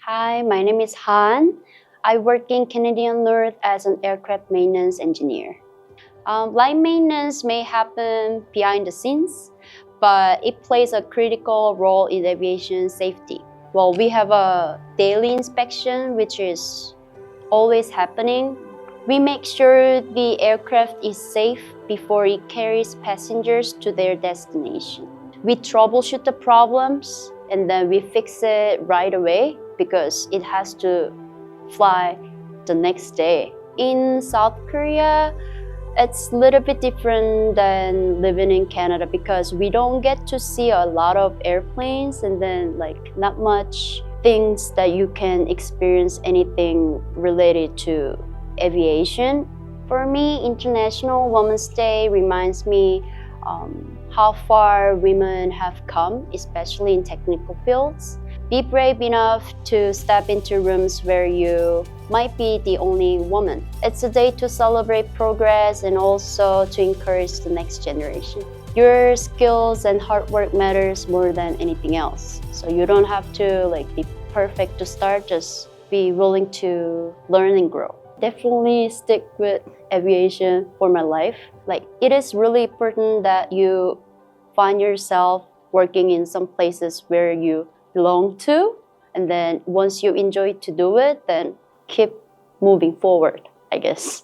Hi, my name is Han. I work in Canadian North as an aircraft maintenance engineer. Line maintenance may happen behind the scenes, but it plays a critical role in aviation safety. Well, we have a daily inspection, which is always happening. We make sure the aircraft is safe before it carries passengers to their destination. We troubleshoot the problems and then we fix it right away because it has to fly the next day. In South Korea, it's a little bit different than living in Canada because we don't get to see a lot of airplanes and then not much things that you can experience anything related to aviation. For me, International Women's Day reminds me how far women have come, especially in technical fields. Be brave enough to step into rooms where you might be the only woman. It's a day to celebrate progress and also to encourage the next generation. Your skills and hard work matters more than anything else. So you don't have to be perfect to start, just be willing to learn and grow. Definitely stick with aviation for my life. It is really important that you find yourself working in some places where you belong to, and then once you enjoy to do it, then keep moving forward, I guess.